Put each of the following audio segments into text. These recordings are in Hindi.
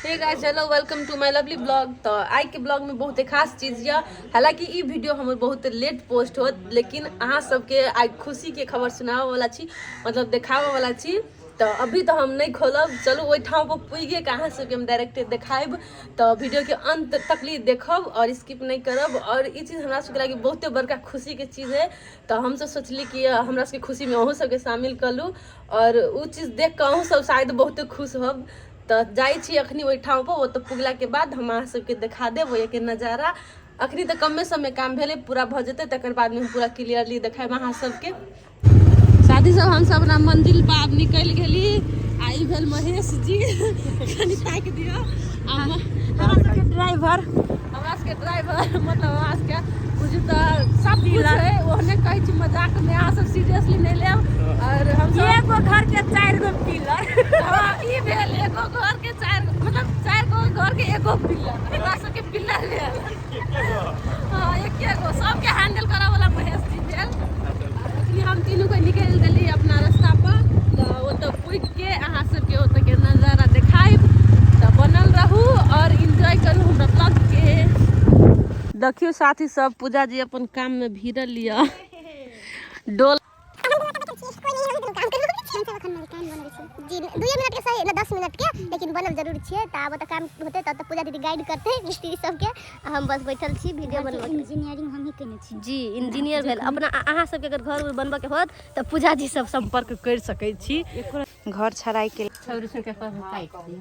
Hey guys hello welcome to my lovely blog. तो आई के ब्लॉग में बहुत खास चीज या हालांकि ई वीडियो हमर बहुत लेट पोस्ट होत, लेकिन अहाँ सबके आई खुशी के खबर सुनावे वाला छी, मतलब देखावे वाला छी। तो अभी तो हम नहीं खोलब, चलू ओइ ठाव पर पुगे के अहाँ सबके हम डायरेक्ट देखाइब। तो वीडियो के अंत तक ली देखब और स्किप नहीं करब। और ई चीज हमरा सबके लगी बहुत बड़का खुशी के चीज है। तो हम सब सोचली कि हमरा सबके खुशी में अहूँ सबके शामिल कर लू और उ चीज देख के अहूँ सब शायद बहुत खुश होब। तो जाई छी अखनी ओइ ठाव पर, वो तो पुगला के बाद हम अहाँ सबके देखा देब वो के नजारा। अखनी तो कमे समय काम भेले, पूरा भ जेते तकर बाद में हम पूरा क्लियरली देखाब अहाँ सबके। शादी सब हम सब ना मंजिल पर आब निकल गेली। आई भेल महेश जी कनी ताक दियो हमरा सबके ड्राइवर मतलब हमरा सबके बुझू तो सब कुछ है ओहने कहै छी मजाक में, अहाँ सब सीरियसली नहीं लेब। और हम सब एगो घर के 4 गो पिलर हां ई भेल एगो घर के 4 मतलब 4 गो घर के एगो पिलर, हमरा सबके पिलर भेल हां एकेगो सबके हैंडल करे वाला महेश जी भेल। हम तीनों को निकल गली अपना रास्ता पर। तो वो तो पुग के अहाँ सबके ओत के नजारा देखाइब। तो बनल रहू और एंजॉय करू हमरा ब्लॉग के। देखियो साथी सब पूजा जी अपन काम में भिड़ल लिया डोल जी 2 मिनट के सही ना 10 मिनट के, लेकिन बनल जरूर छे। त आब त काम होते त पूजा दीदी गाइड करते मिस्त्री सब के, हम बस बैठल छी वीडियो बनबै। इंजीनियरिंग हम ही केने छी जी, इंजीनियर भेल अपना। अहाँ सबके अगर घर बनबे के होत त पूजा जी सब संपर्क कर सकै छी। घर छड़ाई के छौरी से के पास काट दी।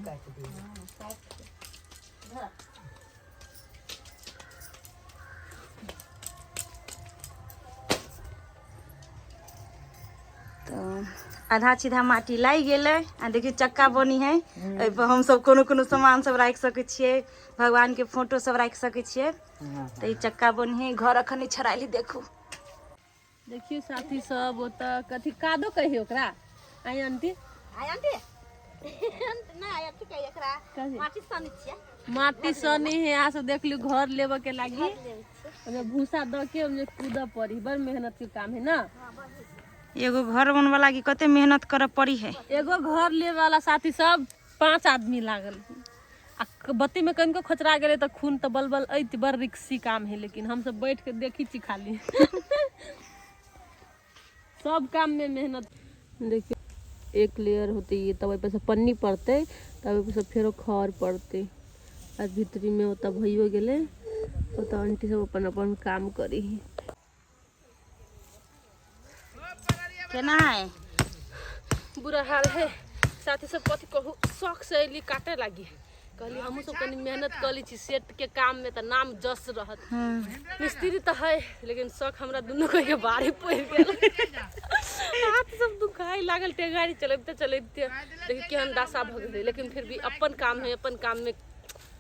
आधा सीधा माटी लाई गेले आ देखिए चक्का बनी है। एहि पर हम सब कोनो कोनो सामान सब राख सके छिए, भगवान के फोटो सब राख सके छिए। त ई चक्का बनी है। घर अखनी छड़ाइली देखू। देखियो साथी सब ओत कथि कादो कहियो ओकरा आई आंटी ना अथी कहि एकरा माटी सनी छिए, माटी सनी है। यहाँ से देख लियो घर लेबे के लागी ओमे भूसा द के ओमे कूद पड़ी, बड़ मेहनत के काम है ना। एगो घर बनवा लागी कते मेहनत करे पड़ी है। एगो घर ले वाला साथी सब 5 आदमी लागल आ बत्ती में कनको खचरा गेले तो खून तो बलबल ऐत, बड़ रिक्सी काम है। लेकिन हम सब बैठ के देखी छी खाली सब काम में मेहनत। देखिए एक लेयर होती है, तब पे से पन्नी पड़ते, तब पे से फेरो खर पड़ते। आज भीतरी में होता भइयो गेले, तो आंटी सब अपन अपन काम करी। केना है बुरा हाल है साथी सब। कथी कहू शौक से अली काटे लागी, कहली हमहू सब कनी मेहनत कली छी सेट के काम में, त नाम जस रहत। मिस्त्री तो है लेकिन शौक हमरा दुनू के बारे पड़ गेल हाथ सब दुखाई लागल। टेगाड़ी चलते चलते देखिए केहन दासा भ गेल। लेकिन फिर भी अपन काम है, अपन काम में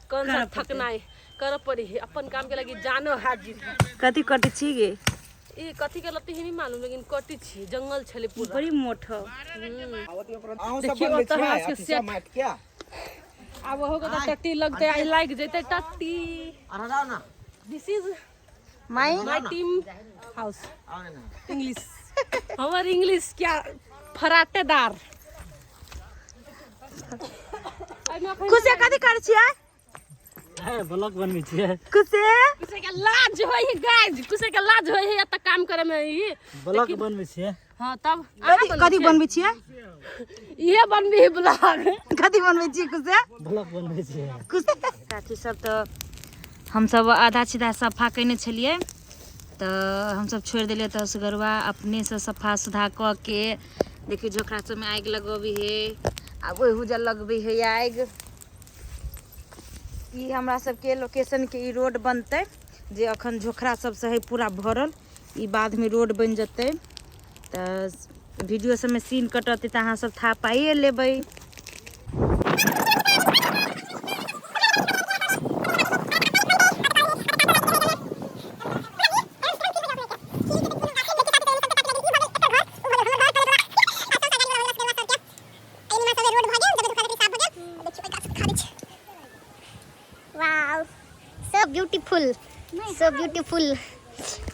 कौन सा थकना है, कर पड़ी है। अपन काम के लगी जानो हाजिर। कथी कटे छी गे ई कथी के लत्ती ही नहीं मालूम, लेकिन कटी छी जंगल छले पूरा बड़ी मोट हो। देखियो त हाथ के सेट क्या अब हो गो त टट्टी लगते आई लाग जते टट्टी। अरे ना this is my team house English हमार इंग्लिश क्या फराटेदार। कुसे कथी कर छिए ब्लॉग बनबै छिए। कुसे के लाज होय है गाइस, कुसे के लाज होय है एत काम करे में। ई ब्लॉग बनबै छिए। हां तब कथी बनबै छिए? ये बनबी ब्लॉग। कथी बनबै छिए कुसे? ब्लॉग बनबै छिए। कुसे साथी सब तो हम सब आधा सीधा सफा कइने छलिए, तो हम सब छोड़ देलिए। तो असगरवा अपने से सफा सुधा क के देखिए झोखरा सब में आग लगबी है। अब ओहि हुजल लगबी है आग। ई हमरा सबके लोकेशन के ई रोड बनते, जे अखन झोखरा सब से है पूरा भरल। ई बाद में रोड बन जते। तो वीडियो सब में सीन कटते त अहाँ सब था पाइए लेबै। Wow, so beautiful, so beautiful.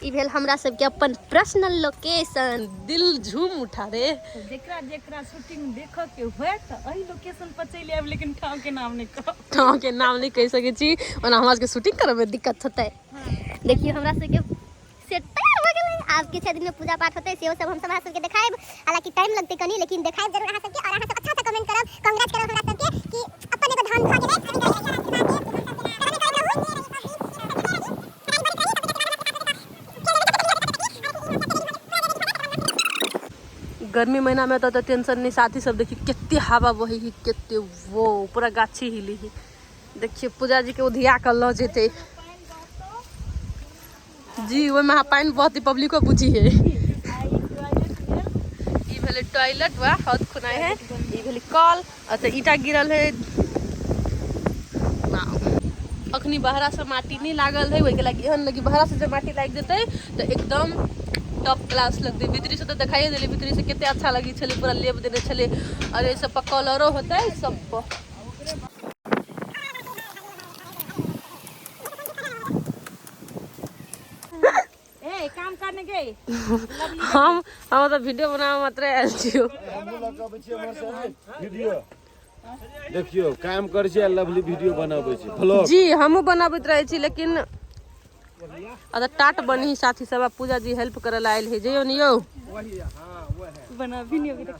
ई भेल हमरा सबके अपन पर्सनल लोकेशन। दिल झूम उठा रे। जेकरा जेकरा शूटिंग देखऽ के हुए त एही लोकेशन पर चलि आब, लेकिन ठाव के नाम नहीं कहब। ठाव के नाम नहीं कह सके छी, ओना हमरा सबके शूटिंग करे में दिक्कत होतै। देखियो हमरा सबके सेट तैयार हो गेलै। आज के 6 दिन में पूजा पाठ होतै, सेहो सब हम सब अहाँ सबके देखाएब। हालांकि टाइम लगतै कनी, लेकिन देखाएब जरूर अहाँ सबके। और अहाँ सब अच्छा से कमेंट करब, कांग्रेस करब हमरा सबके कि अपन एगो धान भा गेलै। गर्मी महीना में तो टेंशन नहीं, साथी सब देखिए कितने हवा बही ही, कितने वो पूरा गाछी हिली ही। देखिए पूजा जी के उधिया कर लो जेते जी, वो में पानी बहुत ही पब्लिक को पूछी है। ई भेले टॉयलेट वा हाथ खुनाए है, ई भेले कल अच्छा ईटा गिरल है। अखनी बहरा से माटी नहीं लागल है, वही के लगी एहन लगी बहरा से जब माटी लाग जेते तो एकदम टॉप क्लास लगते। भीतरी से तो दिखाई दिले, भीतरी से कितने अच्छा लगी छले, पूरा लेप देने छले। और ये सब कलरो होता है सब पर। ए काम करने गए हम तो वीडियो बनावे मात्र आयल छियो। वीडियो देखियो काम करे छै, लवली वीडियो बनाबै छै, व्लॉग जी हमहू बनाबैत रहे छी, लेकिन अगर टाट बनी साथी सब पूजा जी हेल्प करे आयल है। जइयो नहीं यो बना भी नहीं होगी तो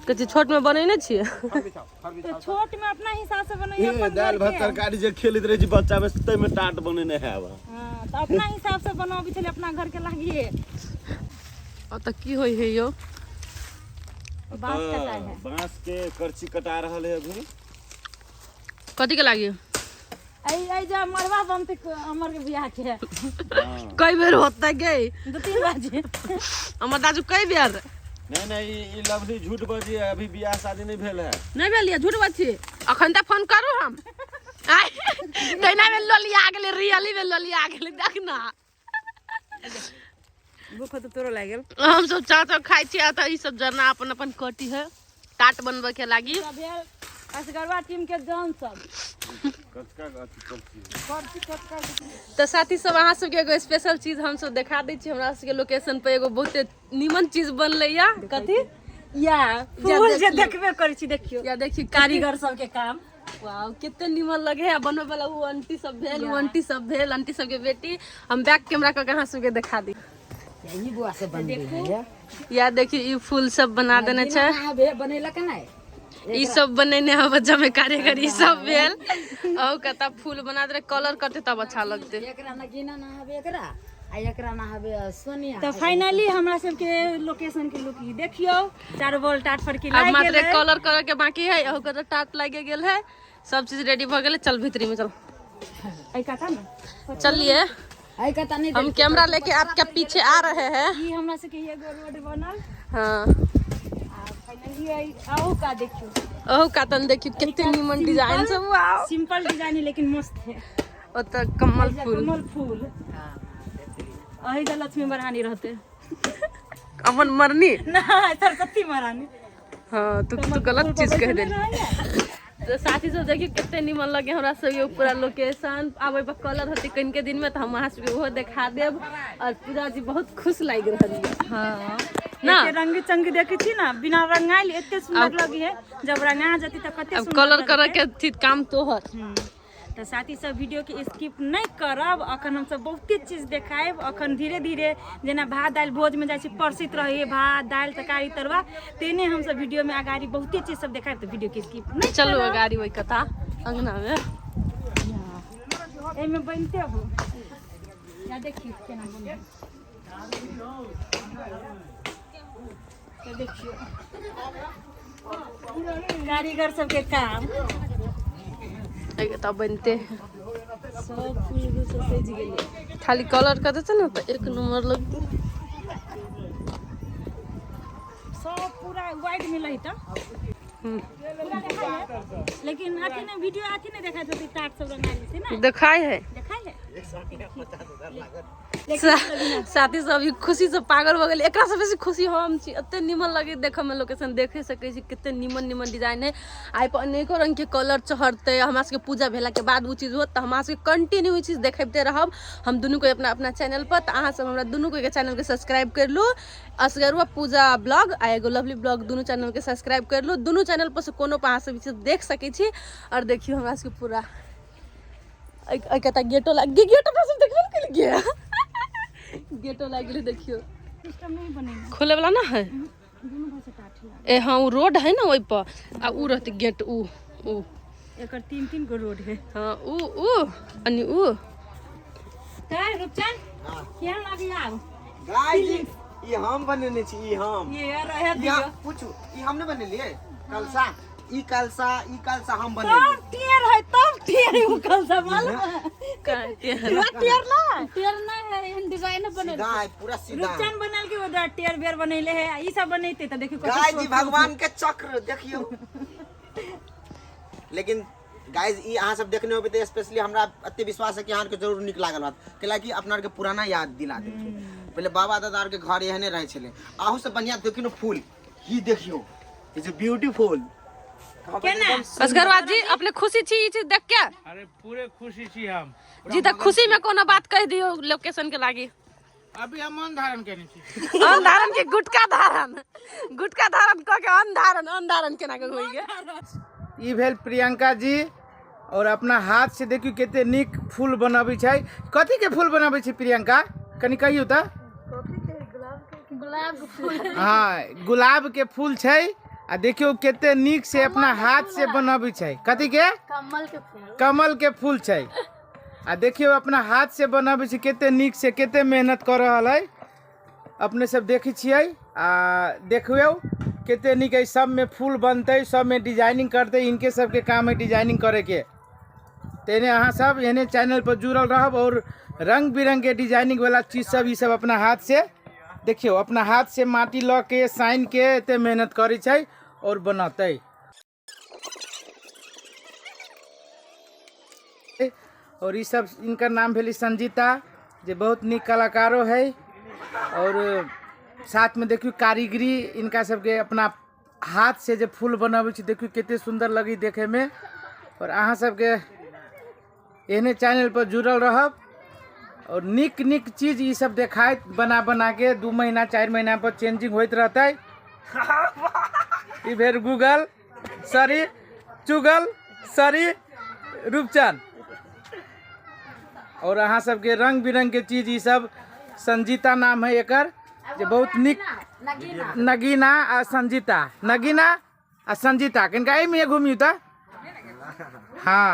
कथी छोट में बनेने छियै। तो छोट में अपना हिसाब से बनाइए, अपन दाल भात तरकारी जे खेलैत रहे छै बच्चा में, तै में टाट बनेने है। हां तो अपना हिसाब से बनाबी छले, अपना घर के लागिए। और त की होय है यो, बांस कटाई है, बांस के करची कटा रहल है अभी। कथी के लागी आई जा मरवा बनते अमर के बियाह के कई बेर होता गई 2-3 बजे। हमर दादू कई बेर नहीं ई लवली झूठ बजी है, अभी बियाह शादी नहीं भेल है। नहीं भेलिए, झूठ बात छी। अखन तक फोन करू हम तैना में लोलिया आ गेले, रियली में लोलिया आ गेले। देख ना भूख तो तोरो लाग गेल। हम सब चाचा खाइ छी, आ त ई सब जना अपन अपन कटी है टाट बनबे के लागी। सब यार असगरवा टीम के जान सब कचका करची तो साथी सब अहाँ सबके एगो स्पेशल चीज हम सब दिखा दै छी। हमरा सबके लोकेशन पे एगो बहुते नीमन चीज बनले या कथी या फूल जे देखबे करै छी। देखियो या देखी कारीगर सब के काम, वाओ कितने नीमन लगे है। बनवे वाला वो आंटी सब भेल, वो आंटी सब भेल, आंटी सब के बेटी। हम बैक कैमरा करके अहाँ सबके दिखा दी। यही बुआ से बनबे है या देखी ई फूल सब बना देने छै, बे बनेला के नहीं ई सब बनेने है बच्चा में कारीगरी सब भेल। और कता फूल बना दे, कलर करते तब अच्छा लगते। एकरा ना गिना ना हबे एकरा आ एकरा ना हबे सोनिया। तो फाइनली हमरा सब के लोकेशन के लुक देखियो, चारों बॉल टाट पर की अब लाग मात्र गेल। कलर करे के बाकी है, और कता टाट लागे गेल है, सब चीज रेडी भ गेले। चल भीतरी में चल, आई काटा ना चलिए आई कता नहीं हम कैमरा लेके आपके पीछे आ रहे हैं। ई हमरा से के एगो रोड बनल। हाँ आ फाइनली आई आओ का देखियो, ओह कातन देखियो कितने नीमन डिजाइन सब। वाओ सिंपल डिजाइन है लेकिन मस्त है। ओ तो कमल ऐसा फूल, कमल फूल अही जा लक्ष्मी महारानी रहते अमन मरनी। ना सरस्वती महारानी। हाँ तू गलत चीज कह दे। तो साथी सब देखिए कितने नीमन लगे हमरा सब पूरा लोकेशन। आबे पर कलर होती कन के दिन में तो हम वहाँ से वो दिखा देब। और पूजा जी बहुत खुश लग रही है। हाँ ना एते रंगी चंगी देखी थी ना, बिना रंगाइल एते सुंदर लगी है। जब रंगा जाती तो कते अब सुंदर कलर लगते। करे के थी काम तोहर। तो साथी सब वीडियो के स्किप नहीं करब। अखन हम सब बहुते चीज देखाएब। अखन धीरे धीरे जेना भात दाल भोज में जाय छै परसित रहे, भात दाल तरकारी तरुआ, तेने हम सब वीडियो में आगारी बहुते चीज सब देखाएब। तो वीडियो के स्किप नहीं चलो गाड़ी वही कथा अंगना में ए में बनते हो या देखिए केना बने। तो देखियो कारीगर सब के काम तब बनते सब फूल से सज गेले। खाली कलर कर देते ना तो एक नंबर लगते। सब पूरा वाइट मिला ही था, लेकिन आखिर ने वीडियो आखिर ने देखा था टाट सब रंगाई थी ना, दिखाई है। देखा है। साथी सब अभी खुशी से पागल हो गए। एकरा से बेसी खुशी हम छी। एते निमन लगे देखे में, लोकेशन देखे सके छी कितने निमन निमन डिजाइन है। आई पर अनेको रंग के कलर चढ़ते। हमरा सबके पूजा भेला के बाद वो चीज होत त हमरा सबके कंटिन्यू ई चीज देखबते रहब हम दुनू को अपना अपना चैनल पर। त अहाँ सब हमरा दुनू को के चैनल के सब्सक्राइब कर लो। असगरुआ पूजा ब्लॉग आ एगो लवली ब्लॉग दोनों चैनल के सब्सक्राइब कर लो। दोनों चैनल पर से कोनो पर अहाँ सब चीज देख सके छी। और देखियो हमरा सबके पूरा गेटो लग गेटो पर सब देखबे के लिए गेटो लग गेले। देखियो सिस्टम नहीं बनेगा खोले वाला ना है। दोनों भाई से काठी ए हाँ वो रोड है ना वही पर आ ऊ रहते गेट ऊ एकर 3 गो रोड है। हाँ ऊ अनि ऊ काय रूपचन केहन लागी आब गाइस ई हम बनेने छी। ई हम ये रहे दियो पूछू ई हम ने बनेलिए कलसा। ई कलसा हम तब बनेलिए। टियर है तब टियर उ कल सब मालूम का टेहर टियर ना है एहन डिजाइन बनल सीधा है पूरा सीधा। रूपचन बनल के उधर टियर बेर बनैले है। ई सब बनैते त देखियो गाइस जी भगवान के चक्र देखियो। लेकिन गाइस ई अहाँ सब देखने होबे त स्पेशली हमरा अत्ते विश्वास है कि अहाँ के जरूर निक लागल बात कैला कि अपना के पुराना याद दिला देलकै। पहले बाबा दादा के घर एहने रहे छले। आहू से बढ़िया देखियो फूल ही देखियो इज ब्यूटीफुल। असगरवा जी अपने खुशी छी ई चीज देख के? अरे पूरे खुशी छी हम जी त खुशी में कोनो बात कह दियो लोकेशन के लागी। अभी हम मन धारण करने छी। अन धारण के गुटका धारण क के अन धारण केना के होई गे। ई भेल प्रियंका जी और अपना हाथ से देखियो केते निक फूल बनाबै छै। कथी के फूल बनाबै छै प्रियंका कनी कहियो त? गुलाब के फूल। हाँ गुलाब के फूल छै। आ देखियो केते निक से अपना हाथ से बनाबै छै। कथी के? कमल के फूल छै। आ देखियो अपना हाथ से बनाबै छै केते निक से केते मेहनत कर रहल है। अपने सब देखै छियै आ देखियो केते निक है। सब में फूल बनते सब में डिजाइनिंग करते। इनके सब के काम है डिजाइनिंग करे के। तेने अहाँ सब एहने चैनल पर जुड़ल रहब और रंग बिरंग के डिजाइनिंग वाला चीज सब ई सब अपना हाथ से देखियो अपना हाथ से माटी ल के साइन के एते मेहनत करै छै और बनाते। और ये सब इनका नाम भेली संजीता जे बहुत निक कलाकारो है। और साथ में देखियो कारीगरी इनका सबके अपना हाथ से जो फूल बनाबै छै देखियो केते सुंदर लगी देखे में। और अहाँ सबके एहने चैनल पर जुड़ल रहब और निक निक चीज ये सब देखाइत बना के 2 महीना 4 महीना पर चेंजिंग होइत रहते। ई भेर गूगल सरी चुगल सरी रूपचन और अहाँ सबके रंग बिरंग के चीज ये सब संजीता नाम है एकर जे बहुत निक नगीना आ संजीता नगीना आ संजीता कनिका एहिमे घुमियौ त। हाँ